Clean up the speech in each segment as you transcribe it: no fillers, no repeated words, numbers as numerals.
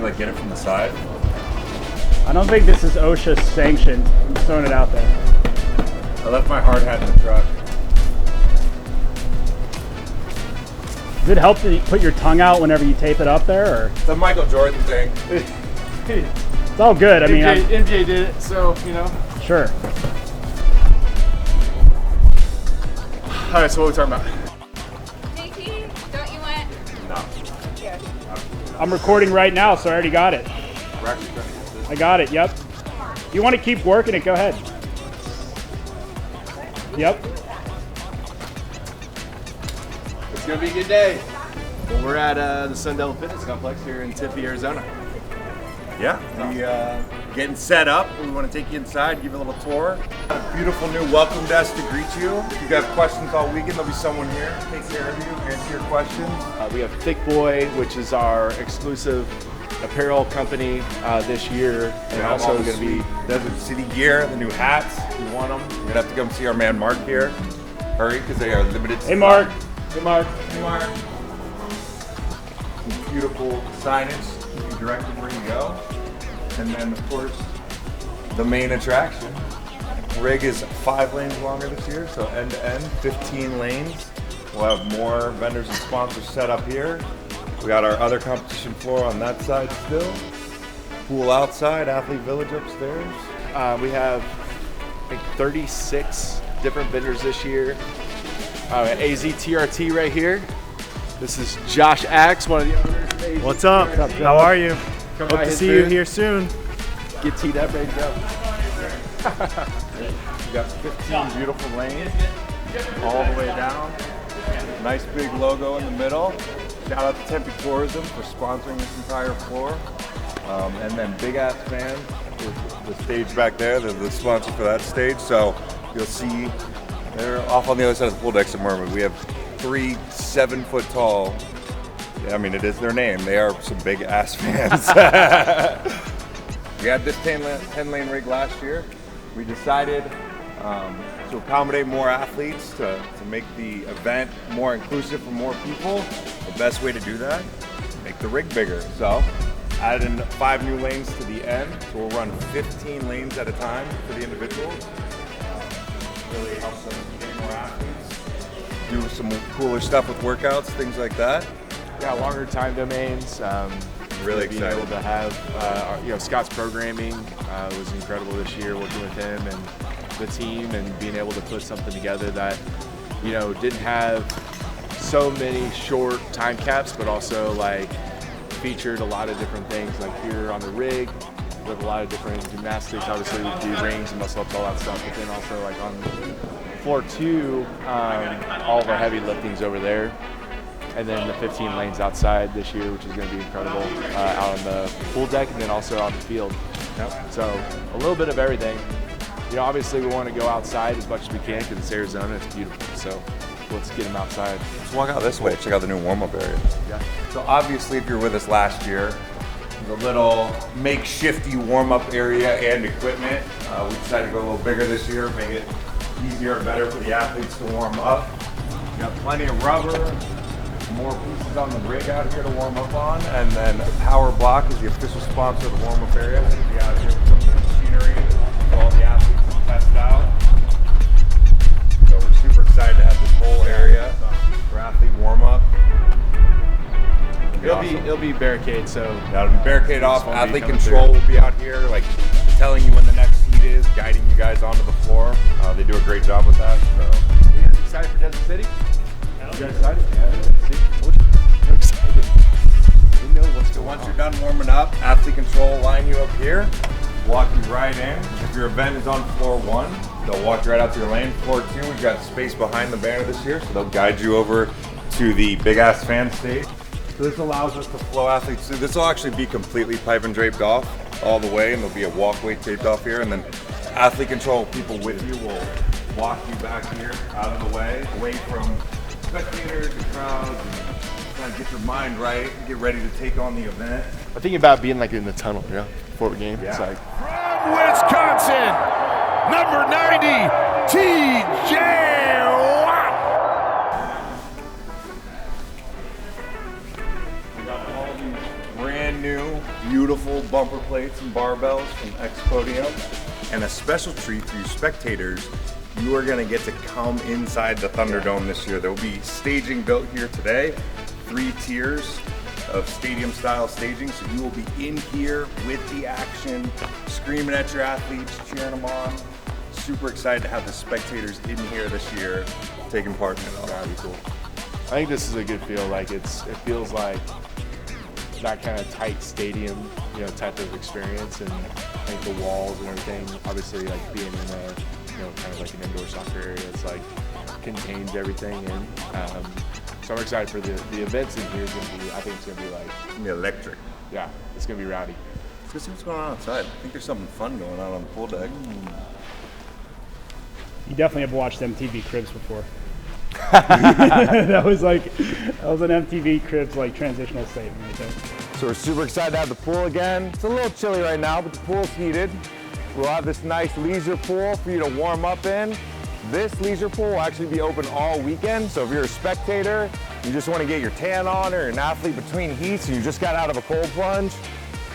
you like get it from the side? I don't think this is OSHA sanctioned. I'm just throwing it out there. I left my hard hat in the truck. Does it help to put your tongue out whenever you tape it up there, or? It's a Michael Jordan thing. It's all good. I mean, MJ did it, so you know. Sure. All right, so what are we talking about? JT, don't you want? No. Here. I'm recording right now, so I already got it. We're actually gonna get this. I got it. Yep. If you want to keep working it, go ahead. Yep. It's gonna be a good day. Well, we're at the Sundell Fitness Complex here in Tempe, Arizona. Yeah, we getting set up. We want to take you inside, give you a little tour. A beautiful new welcome desk to greet you. If you got questions all weekend, there'll be someone here to take care of you, answer your questions. We have Thick Boy, which is our exclusive apparel company this year, and also going to be Desert City gear, the new hats. If you want them, you're gonna have to come see our man Mark here. Hurry, because they are limited. Hey, Mark. Hey, Mark. Hey, Mark. Beautiful signage. Keep you directed where you go. And then, of course, the main attraction. Rig is 5 lanes longer this year, so end to end, 15 lanes. We'll have more vendors and sponsors set up here. We got our other competition floor on that side still. Pool outside, Athlete Village upstairs. we have I think 36 different vendors this year. AZ TRT right here. This is Josh Axe, one of the owners of AZ. What's up? TRT. How are you? Come Hope by to his see you booth. here soon. Get teed up, ready to go. We got 15 beautiful lanes all the way down. Nice big logo in the middle. Shout out to Tempe Tourism for sponsoring this entire floor. And then Big Ass Fans is the stage back there. They're the sponsor for that stage. So you'll see they're off on the other side of the pool decks at Mermaid. We have 3 7-foot tall. I mean, it is their name. They are some big ass fans. We had this 10-lane rig last year. We decided to accommodate more athletes, to make the event more inclusive for more people. The best way to do that, make the rig bigger. So added in 5 new lanes to the end. So we'll run 15 lanes at a time for the individuals. Really helps us get more athletes. Do some cooler stuff with workouts, things like that. Yeah, longer time domains. Really being excited. able to have, Scott's programming was incredible this year, working with him and the team, and being able to put something together that, didn't have so many short time caps, but also featured a lot of different things. Like here on the rig, we have a lot of different gymnastics. Obviously, we do rings and muscle ups, all that stuff. But then also on floor 2, all of our heavy lifting's over there. And then the 15 lanes outside this year, which is going to be incredible, out on the pool deck and then also on the field. Yep. So a little bit of everything. Obviously we want to go outside as much as we can because it's Arizona, it's beautiful. So let's get them outside. Let's walk out this way, check out the new warm-up area. Yeah. So obviously, if you were with us last year, the little makeshifty warm-up area and equipment, we decided to go a little bigger this year, make it easier and better for the athletes to warm up. We got plenty of rubber, more pieces on the rig out here to warm up on, and then Power Block is the official sponsor of the warm-up area. So we got here with some of the machinery for all the athletes to test out. So we're super excited to have this whole area for athlete warm-up. It'll be barricade, so That'll be barricaded off. won't be Athlete coming control will be out here, telling you when the next heat is, guiding you guys onto the floor. They do a great job with that. So you guys excited for Desert City? You guys excited? Yeah. See? I'm excited. We know what's going once on. you're done warming up, athlete control will line you up here, walk you right in. If your event is on floor 1, they'll walk you right out to your lane. Floor 2, we've got space behind the banner this year, so they'll guide you over to the Big Ass Fan stage. So this allows us to flow athletes through. This will actually be completely pipe and draped off all the way, and there'll be a walkway taped off here, and then athlete control people with you will walk you back here out of the way, away from spectators and crowds, and kind of get your mind right, get ready to take on the event. I'm thinking about being in the tunnel, before a game. Yeah. It's From Wisconsin, number 90, TJ Watt. We got all these brand new bumper plates and barbells from X Podium. And a special treat for you spectators, you are gonna get to come inside the Thunderdome this year. There will be staging built here today, 3 tiers of stadium style staging. So you will be in here with the action, screaming at your athletes, cheering them on. Super excited to have the spectators in here this year taking part in it all. That'd be cool. I think this is a good feel. Like it feels like that kind of tight stadium, you know, type of experience, and I think the walls and everything. Obviously, like being in a, you know, kind of like an indoor soccer area, it's like contains everything in. So I'm excited for the events in here. I think it's gonna be like It's gonna be electric. yeah, it's gonna be rowdy. Let's go see what's going on outside. I think there's something fun going on the pool deck. You definitely have watched MTV Cribs before. that was an MTV Cribs like transitional statement right there. So we're super excited to have the pool again. It's a little chilly right now, but the pool's heated. We'll have this nice leisure pool for you to warm up in. This leisure pool will actually be open all weekend. So if you're a spectator, you just want to get your tan on, or you're an athlete between heats and you just got out of a cold plunge,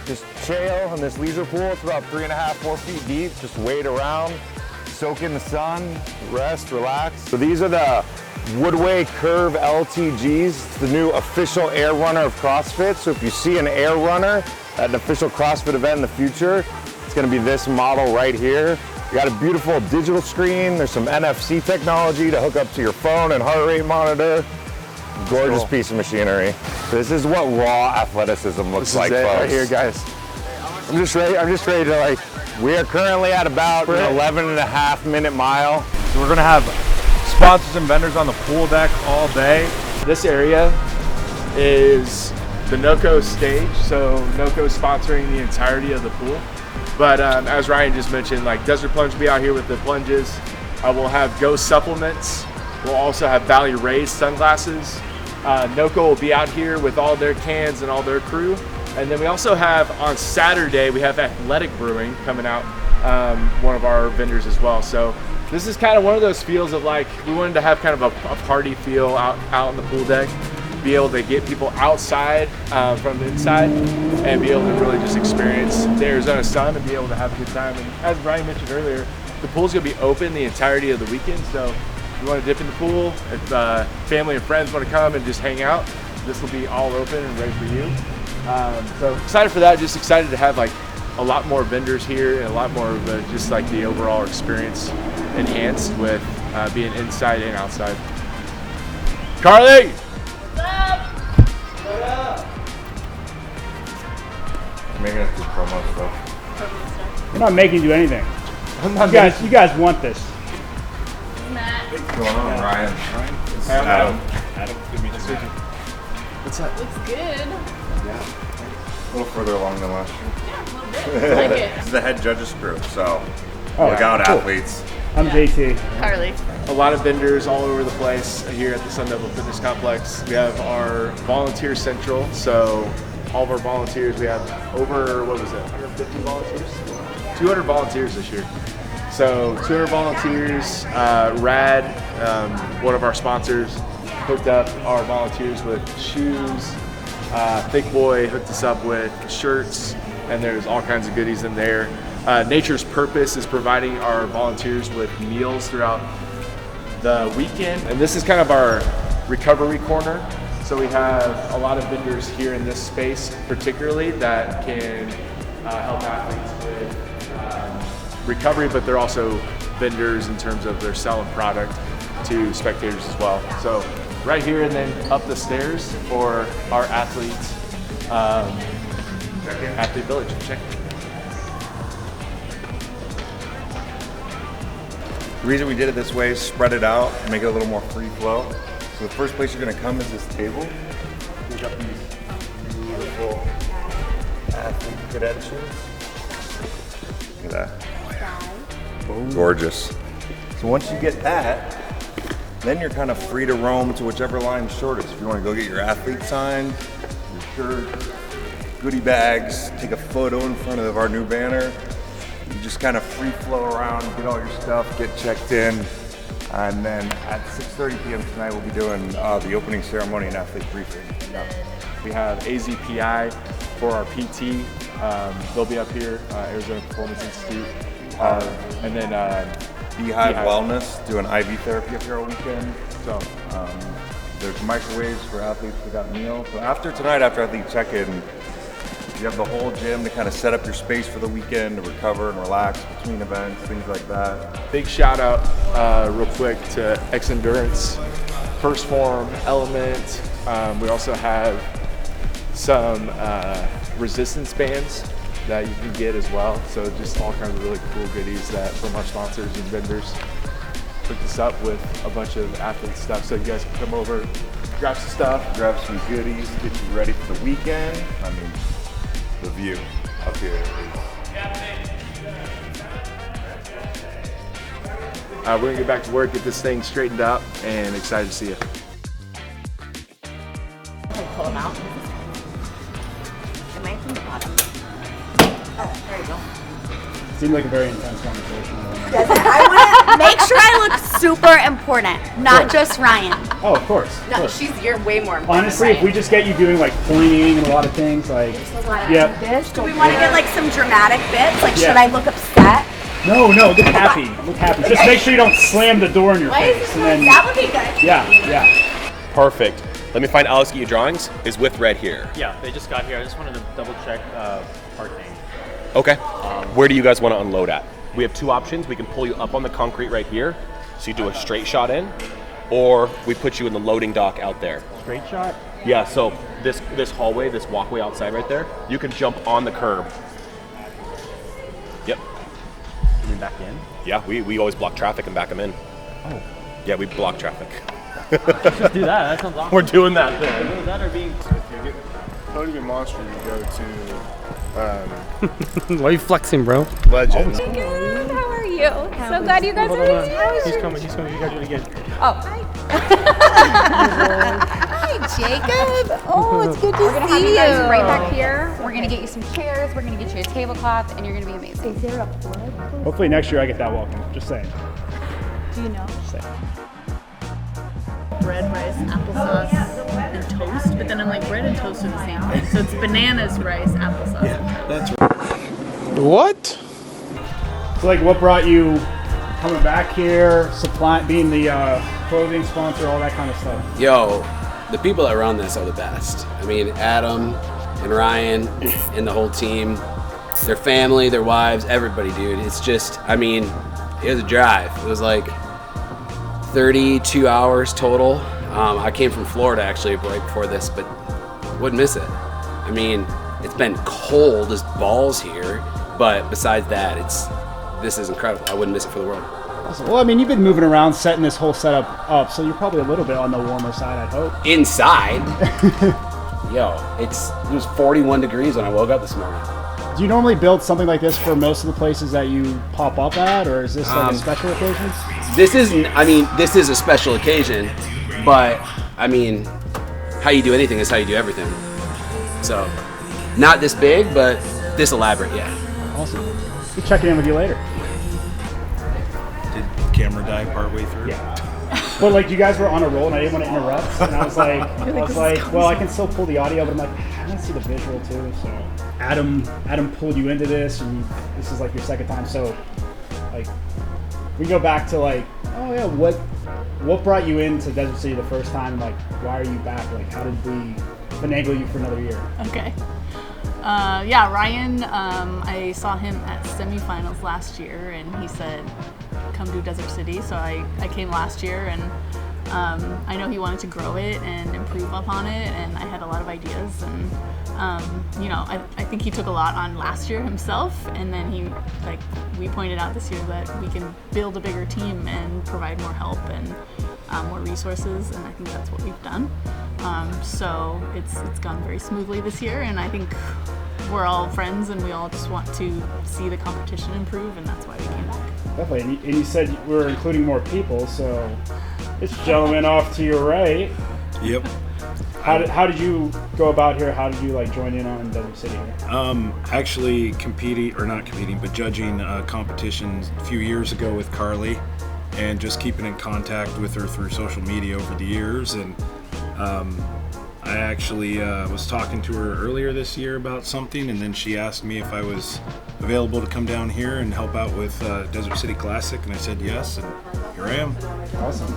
just chill in this leisure pool. It's about 3.5, 4 feet deep. Just wade around, soak in the sun, rest, relax. So these are the Woodway Curve LTGs. It's the new official air runner of CrossFit. So if you see an air runner at an official CrossFit event in the future, it's gonna be this model right here. You got a beautiful digital screen. There's some NFC technology to hook up to your phone and heart rate monitor. Gorgeous Cool. piece of machinery. This is what raw athleticism looks This like, is it folks. right here, guys. I'm just ready to like, we are currently at about an 11.5-minute mile. So we're gonna have sponsors and vendors on the pool deck all day. This area is the NOCO stage, so NOCO is sponsoring the entirety of the pool. But as Ryan just mentioned, like Desert Plunge will be out here with the plunges. We'll have Go supplements. We'll also have Valley Rays sunglasses. NOCO will be out here with all their cans and all their crew. And then we also have on Saturday, we have Athletic Brewing coming out, one of our vendors as well. So this is kind of one of those feels of like, we wanted to have kind of a party feel out on the pool deck, be able to get people outside from the inside and be able to really just experience the Arizona sun and be able to have a good time. And as Brian mentioned earlier, the pool's gonna be open the entirety of the weekend. So if you wanna dip in the pool, if family and friends wanna come and just hang out, this will be all open and ready for you. So excited for that, just excited to have like a lot more vendors here and a lot more of just like the overall experience enhanced with being inside and outside. Carly! Making us do promo stuff. We're not making you do anything. You guys want this. Matt. What's going on, Ryan? This is Adam. Adam, good to meet you. What's up? Looks good. A little further along than last year. Yeah, a little bit. Like This is it. the head judges crew, so Oh, look out, cool. athletes. I'm JT. Carly. A lot of vendors all over the place here at the Sun Devil Fitness Complex. We have our volunteer central, so all of our volunteers, we have over, 150 volunteers? 200 volunteers this year. So 200 volunteers, RAD, one of our sponsors, hooked up our volunteers with shoes. Thick Boy hooked us up with shirts, and there's all kinds of goodies in there. Nature's Purpose is providing our volunteers with meals throughout the weekend. And this is kind of our recovery corner. So we have a lot of vendors here in this space particularly that can help athletes with recovery, but they're also vendors in terms of they're selling product to spectators as well. So right here and then up the stairs for our athletes, Athlete Village. Check it. The reason we did it this way is spread it out, make it a little more free flow. So the first place you're gonna come is this table. Pick up these beautiful athlete credentials. Look at that. Gorgeous. So once you get that, then you're kind of free to roam to whichever line's shortest. If you want to go get your athlete sign, your shirt, goodie bags, take a photo in front of our new banner, you just kind of free flow around, get all your stuff, get checked in. And then at 6:30 p.m. tonight, we'll be doing the opening ceremony and athlete briefing. We have AZPI for our PT. They'll be up here, Arizona Performance Institute. And then Beehive Wellness doing IV therapy up here all weekend. So there's microwaves for athletes without meals. So after tonight, after athlete check-in, you have the whole gym to kind of set up your space for the weekend to recover and relax between events, things like that. Big shout out real quick to X Endurance, First Form, Element. We also have some resistance bands that you can get as well. So just all kinds of really cool goodies that from our sponsors and vendors. Hooked us up with a bunch of athlete stuff, so you guys can come over, grab some stuff, Grab some goodies, get you ready for the weekend. I mean, the view up here is we're gonna get back to work, get this thing straightened up, and excited to see you. Pull them out. Am I from the bottom? Oh, there you go. Seemed like a very intense conversation. I want to make sure I look super important, not just Ryan. Oh, of course. Of No, course. you're way more important. Honestly, than if we just get you doing like pointing and a lot of things, like, yep. Do we want to get like some dramatic bits? Like, Yeah. should I look upset? No, look happy. Look happy. Just make sure you don't slam the door in your Why is face. this And going? then, That would be good. yeah. Perfect. Let me find Alex Get You Drawings. Is with Red here. Yeah, they just got here. I just wanted to double check parking. Okay. Where do you guys want to unload at? We have two options. We can pull you up on the concrete right here, so you do a straight shot in, or we put you in the loading dock out there. Straight shot. Yeah, so this hallway, this walkway outside right there, you can jump on the curb. Yep. Can we back in? Yeah, we always block traffic and back them in. Oh. Yeah, we block traffic. Let's just do that. That sounds awesome. We're doing that then. Either that or being. Podium Monster, you go to Why are you flexing, bro? Legends. Good. How are you? So glad you guys are here. He's coming. You gotta do it again. Oh, hi. Hi, Jacob. Oh, it's good to We're gonna see have you guys you. right back here. We're gonna get you some chairs. We're gonna get you a tablecloth, and you're gonna be amazing. Hopefully next year I get that welcome. Just saying. Do you know? Just saying. Bread, rice, applesauce, and toast. But then I'm like, bread and toast are the same thing. So it's bananas, rice, applesauce. Yeah, That's right. What? So like, what brought you coming back here, being the clothing sponsor, all that kind of stuff? Yo, the people that run this are the best. I mean, Adam and Ryan and the whole team, their family, their wives, everybody, dude. It's just, I mean, it was a drive. It was like 32 hours total. I came from Florida actually right before this, but wouldn't miss it. I mean, it's been cold as balls here, but besides that, this is incredible. I wouldn't miss it for the world. Awesome. Well, I mean, you've been moving around, setting this whole setup up, so you're probably a little bit on the warmer side, I hope. Inside, yo, it was 41 degrees when I woke up this morning. Do you normally build something like this for most of the places that you pop up at, or is this like a special occasion? This is a special occasion, but I mean, how you do anything is how you do everything. So, not this big, but this elaborate, yeah. Awesome. We'll check in with you later. Did camera die partway through? Yeah. But like, you guys were on a roll, and I didn't want to interrupt. And I was like, well, I can still pull the audio, but I'm like, I want to see the visual too. So Adam pulled you into this, and this is like your second time. So like, we go back to like, oh yeah, what brought you into Desert City the first time? Like, why are you back? Like, how did we finagle you for another year? Okay. Yeah, Ryan, I saw him at semifinals last year, and he said, come do Desert City. So I came last year, and I know he wanted to grow it and improve upon it, and I had a lot of ideas. And, I think he took a lot on last year himself, and then we pointed out this year that we can build a bigger team and provide more help and more resources, and I think that's what we've done. So it's gone very smoothly this year, and I think we're all friends and we all just want to see the competition improve, and that's why we came back. Definitely. And you said we're including more people, so this gentleman off to your right. Yep. How did you go about here? How did you join in on Desert City here? Actually judging competitions a few years ago with Carly, and just keeping in contact with her through social media over the years. And I actually was talking to her earlier this year about something, and then she asked me if I was available to come down here and help out with Desert City Classic, and I said yes, and here I am. Awesome.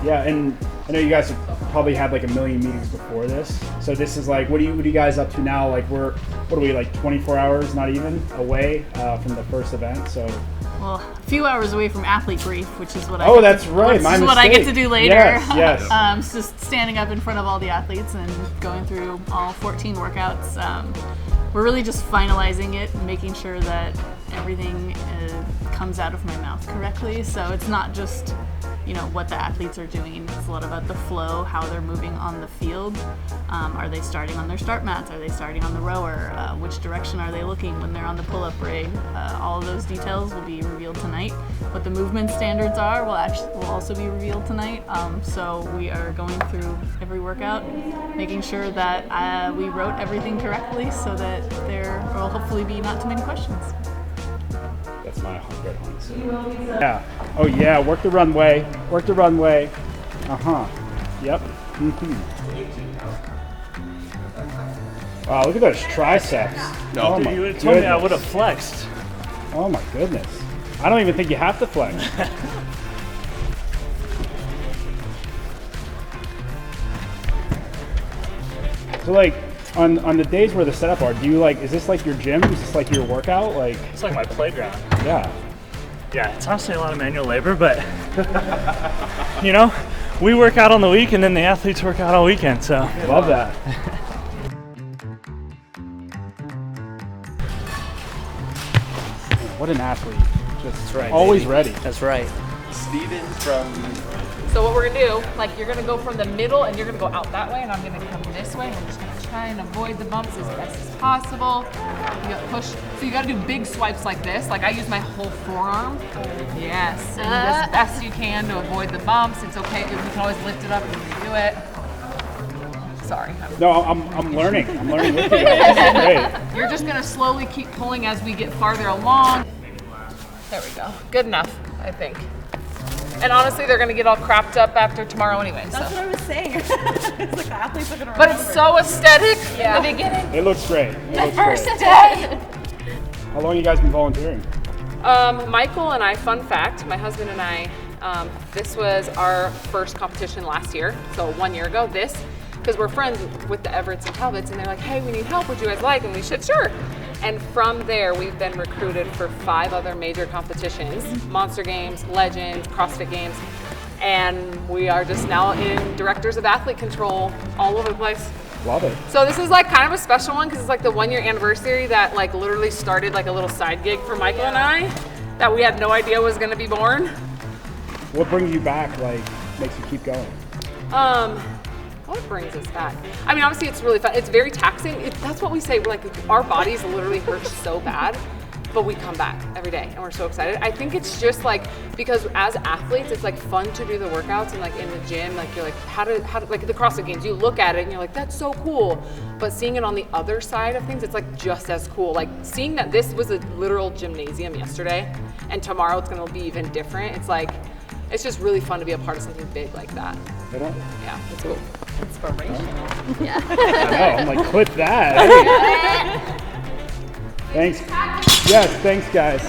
Yeah, and I know you guys have probably had like a million meetings before this. So this is like, what are you guys up to now? Like what are we, like 24 hours, not even, away from the first event? So. Well, a few hours away from athlete brief, which is what I that's right. Which is what I get to do later. Yes. It's just standing up in front of all the athletes and going through all 14 workouts. We're really just finalizing it and making sure that everything comes out of my mouth correctly. So it's not just, what the athletes are doing. It's a lot about the flow, how they're moving on the field. Are they starting on their start mats? Are they starting on the rower? Which direction are they looking when they're on the pull-up rig? All of those details will be revealed tonight. What the movement standards are will also be revealed tonight. So we are going through every workout, making sure that we wrote everything correctly so that there will hopefully be not too many questions. That's my red hunt. So. Yeah. Oh yeah. Work the runway. Yep. Wow. Look at those triceps. No. Oh, Dude, you would have told me I would have flexed. Oh my goodness. I don't even think you have to flex. So like on the days where the setup are, do you is this like your gym? Is this like your workout? Like It's like my playground. Yeah. Yeah, it's honestly a lot of manual labor, but we work out on the week and then the athletes work out all weekend, so. Love that. What an athlete. Just always ready. That's right. Steven from. So what we're gonna do, you're gonna go from the middle and you're gonna go out that way, and I'm gonna come this way. And we're just gonna try and avoid the bumps as best as possible. You gotta push. So you gotta do big swipes like this. Like I use my whole forearm. Yes, and as best you can to avoid the bumps. It's okay. You can always lift it up and redo it. Sorry. No, I'm learning. I'm learning with you. This is great. You're just gonna slowly keep pulling as we get farther along. There we go. Good enough, I think. And honestly, they're gonna get all crapped up after tomorrow anyway. That's what I was saying. It's like the athletes are gonna remember. But it's so aesthetic in the beginning. It looks great. The first day. How long have you guys been volunteering? Michael and I, fun fact, my husband and I, this was our first competition last year. So 1 year ago, because we're friends with the Everetts and Talbots, and they're like, hey, we need help, would you guys like? And we said, sure. And from there, we've been recruited for 5 other major competitions, Monster Games, Legends, CrossFit Games, and we are just now in directors of athlete control all over the place. Love it. So this is kind of a special one because it's the 1 year anniversary that literally started a little side gig for Michael and I that we had no idea was going to be born. What brings you back, makes you keep going? What brings us back? I mean, obviously it's really fun. It's very taxing. That's what we say. Our bodies literally hurt so bad, but we come back every day and we're so excited. I think it's just because as athletes, it's fun to do the workouts and in the gym, you're how do the CrossFit Games, you look at it and you're that's so cool. But seeing it on the other side of things, it's just as cool. Seeing that this was a literal gymnasium yesterday and tomorrow it's gonna be even different. It's just really fun to be a part of something big like that. Yeah, it's cool. Inspirational. Yeah. I know, I'm clip that. Thanks. Yes, thanks guys.